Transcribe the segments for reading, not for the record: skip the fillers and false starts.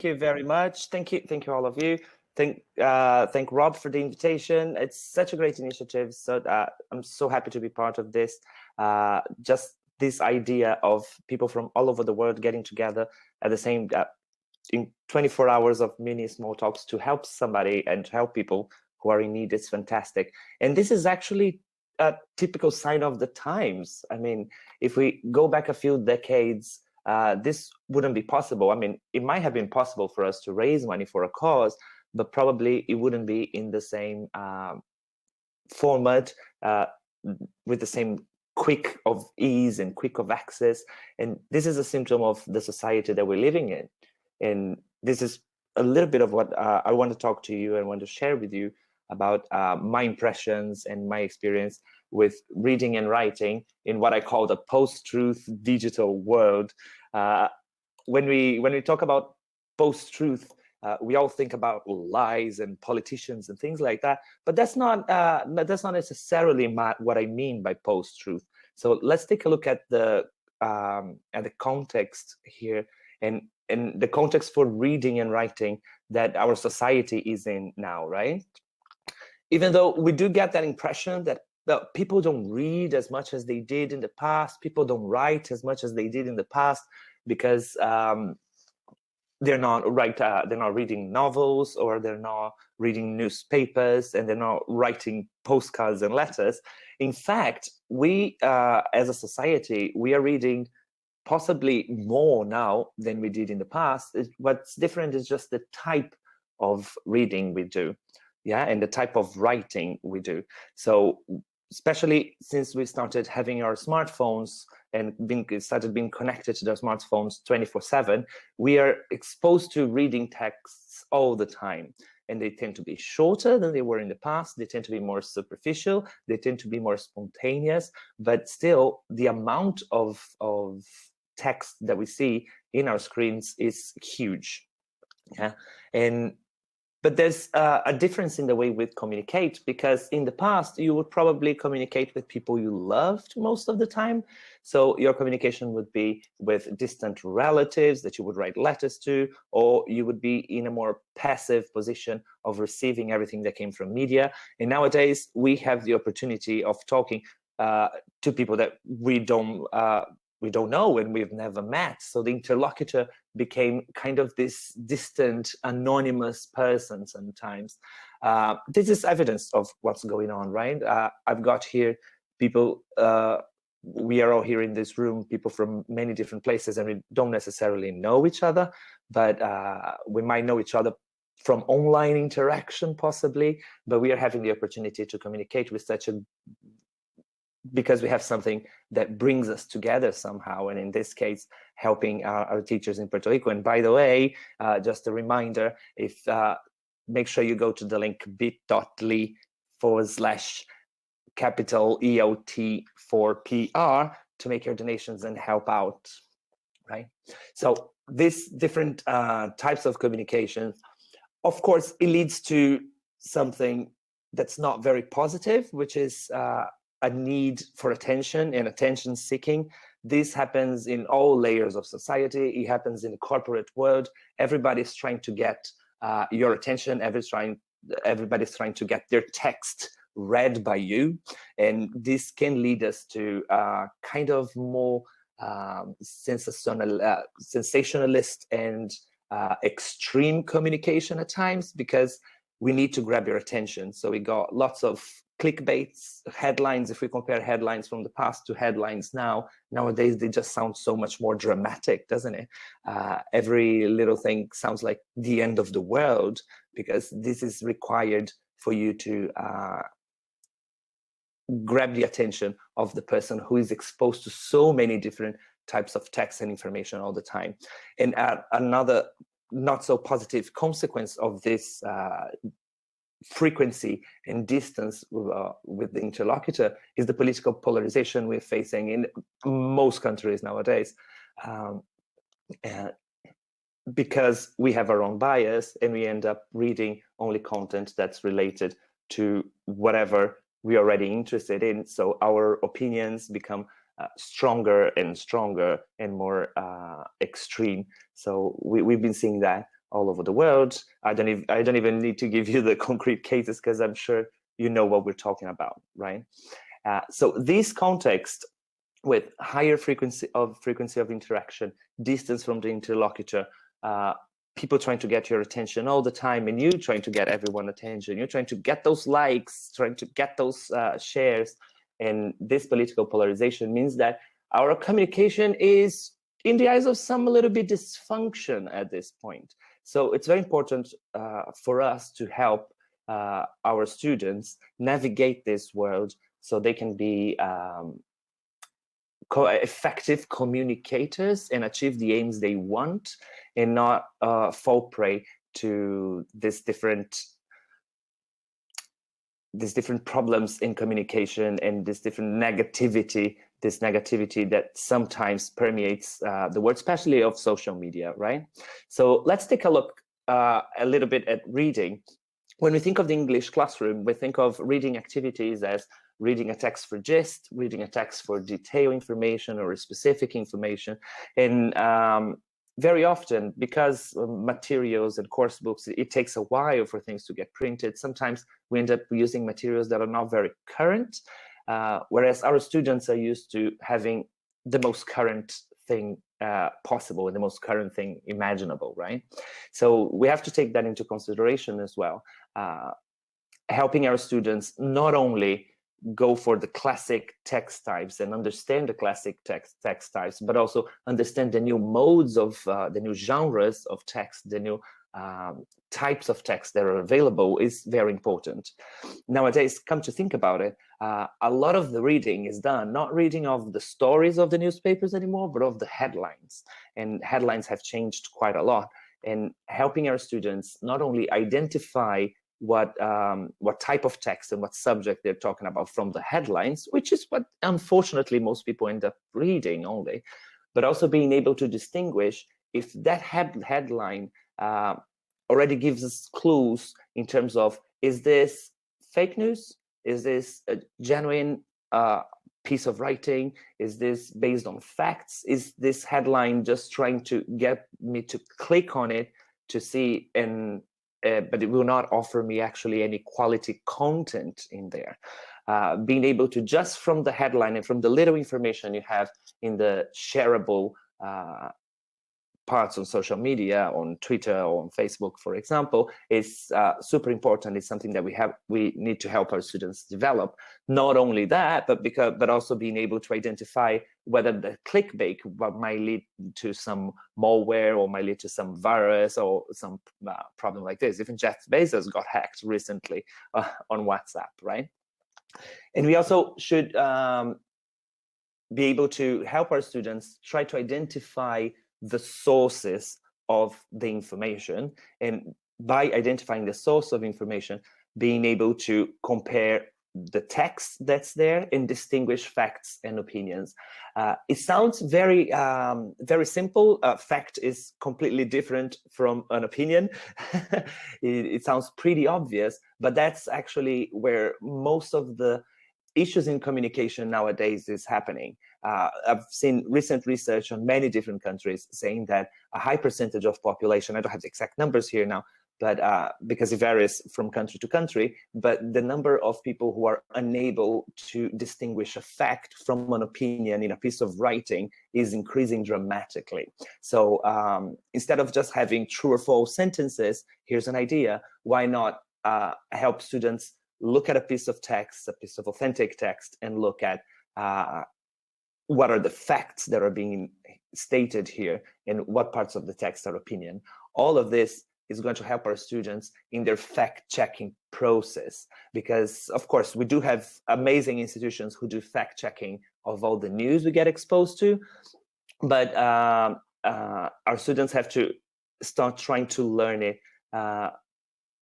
you very much. Thank you all of you. Thank Rob for the invitation. It's such a great initiative. So I'm so happy to be part of this. Just this idea of people from all over the world getting together at the same in 24 hours of mini small talks to help somebody and to help people who are in need is fantastic. And this is actually a typical sign of the times. I mean, if we go back a few decades, this wouldn't be possible. I mean, it might have been possible for us to raise money for a cause, but probably it wouldn't be in the same format, with the same quick of ease and quick of access. And this is a symptom of the society that we're living in. And this is a little bit of what I want to talk to you and want to share with you about my impressions and my experience with reading and writing in what I call the post-truth digital world. When we talk about post-truth, we all think about lies and politicians and things like that, but that's not necessarily what I mean by post-truth. So let's take a look at the context here and the context for reading and writing that our society is in now, right? Even though we do get that impression that people don't read as much as they did in the past, people don't write as much as they did in the past because they're not reading novels, or they're not reading newspapers, and they're not writing postcards and letters. In fact, we as a society, we are reading possibly more now than we did in the past. What's different is just the type of reading we do, yeah, and the type of writing we do. So especially since we started having our smartphones and started being connected to their smartphones 24/7, we are exposed to reading texts all the time. And they tend to be shorter than they were in the past. They tend to be more superficial. They tend to be more spontaneous. But still, the amount of text that we see in our screens is huge. Yeah, but there's a difference in the way we communicate, because in the past, you would probably communicate with people you loved most of the time. So your communication would be with distant relatives that you would write letters to, or you would be in a more passive position of receiving everything that came from media. And nowadays, we have the opportunity of talking to people that we don't know and we've never met. So the interlocutor became kind of this distant, anonymous person sometimes. This is evidence of what's going on, right? I've got here people, we are all here in this room, people from many different places, and we don't necessarily know each other, but we might know each other from online interaction possibly, but we are having the opportunity to communicate with because we have something that brings us together somehow, and in this case, helping our teachers in Puerto Rico. And by the way, just a reminder, if make sure you go to the link bit.ly/capital ELT4PR to make your donations and help out, right? So these different types of communication, of course, it leads to something that's not very positive, which is a need for attention and attention seeking. This happens in all layers of society. It happens in the corporate world. Everybody's trying to get your attention. Everybody's trying to get their text read by you. And this can lead us to kind of more sensationalist and extreme communication at times, because we need to grab your attention. So we got lots of clickbaits, headlines. If we compare headlines from the past to headlines nowadays, they just sound so much more dramatic, doesn't it? Every little thing sounds like the end of the world, because this is required for you to grab the attention of the person who is exposed to so many different types of text and information all the time. And another not so positive consequence of this frequency and distance with the interlocutor is the political polarization we're facing in most countries nowadays, because we have our own bias and we end up reading only content that's related to whatever we're already interested in. So our opinions become stronger and stronger and more extreme. So we've been seeing that all over the world. I don't even need to give you the concrete cases, because I'm sure you know what we're talking about, right? So this context with higher frequency of interaction, distance from the interlocutor, people trying to get your attention all the time, and you trying to get everyone attention, you're trying to get those likes, trying to get those shares, and this political polarization means that our communication is, in the eyes of some, a little bit dysfunction at this point. So it's very important for us to help our students navigate this world so they can be effective communicators and achieve the aims they want, and not fall prey to these different problems in communication and this different negativity, that sometimes permeates the world, especially of social media, right? So let's take a look a little bit at reading. When we think of the English classroom, we think of reading activities as reading a text for gist, reading a text for detailed information or specific information. And very often, because materials and course books, it takes a while for things to get printed. Sometimes we end up using materials that are not very current, whereas our students are used to having the most current thing possible and the most current thing imaginable, right? So we have to take that into consideration as well, helping our students not only go for the classic text types and understand the classic text types, but also understand the new modes of the new genres of text, the new types of text that are available is very important. Nowadays, come to think about it, a lot of the reading is done, not reading of the stories of the newspapers anymore, but of the headlines. And headlines have changed quite a lot. And helping our students not only identify what type of text and what subject they're talking about from the headlines, which is what unfortunately most people end up reading only, but also being able to distinguish if that headline already gives us clues in terms of, is this fake news? Is this a genuine piece of writing? Is this based on facts? Is this headline just trying to get me to click on it to see, and but it will not offer me actually any quality content in there? Being able to, just from the headline and from the little information you have in the shareable parts on social media, on Twitter or on Facebook, for example, is super important. It's something that we need to help our students develop. Not only that, but also being able to identify whether the clickbait might lead to some malware or might lead to some virus or some problem like this. Even Jeff Bezos got hacked recently on WhatsApp, right? And we also should be able to help our students try to identify the sources of the information, and by identifying the source of information, being able to compare the text that's there and distinguish facts and opinions. It sounds very simple. Fact is completely different from an opinion. It sounds pretty obvious, but that's actually where most of the issues in communication nowadays is happening. I've seen recent research on many different countries saying that a high percentage of population, I don't have the exact numbers here now, but because it varies from country to country, but the number of people who are unable to distinguish a fact from an opinion in a piece of writing is increasing dramatically. So instead of just having true or false sentences, here's an idea. Why not help students look at a piece of text, a piece of authentic text, and look at what are the facts that are being stated here and what parts of the text are opinion. All of this is going to help our students in their fact-checking process, because of course we do have amazing institutions who do fact-checking of all the news we get exposed to, but our students have to start trying to learn it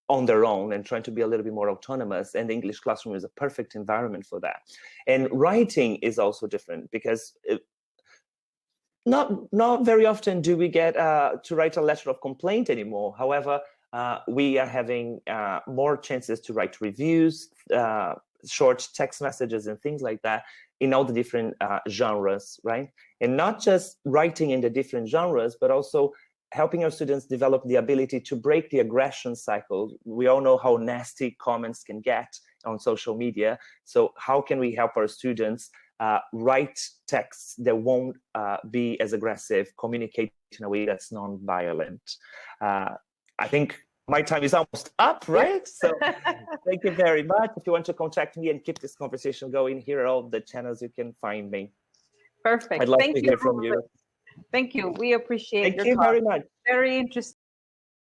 on their own and trying to be a little bit more autonomous, and the English classroom is a perfect environment for that. And writing is also different, because not very often do we get to write a letter of complaint anymore. However, we are having more chances to write reviews, short text messages and things like that in all the different genres, right? And not just writing in the different genres, but also helping our students develop the ability to break the aggression cycle. We all know how nasty comments can get on social media. So how can we help our students write texts that won't be as aggressive, communicate in a way that's non-violent? I think my time is almost up, right? So thank you very much. If you want to contact me and keep this conversation going, here are all the channels you can find me. Perfect. I'd love Thank to you, hear from you. Thank you. We appreciate Thank you very much. Very interesting.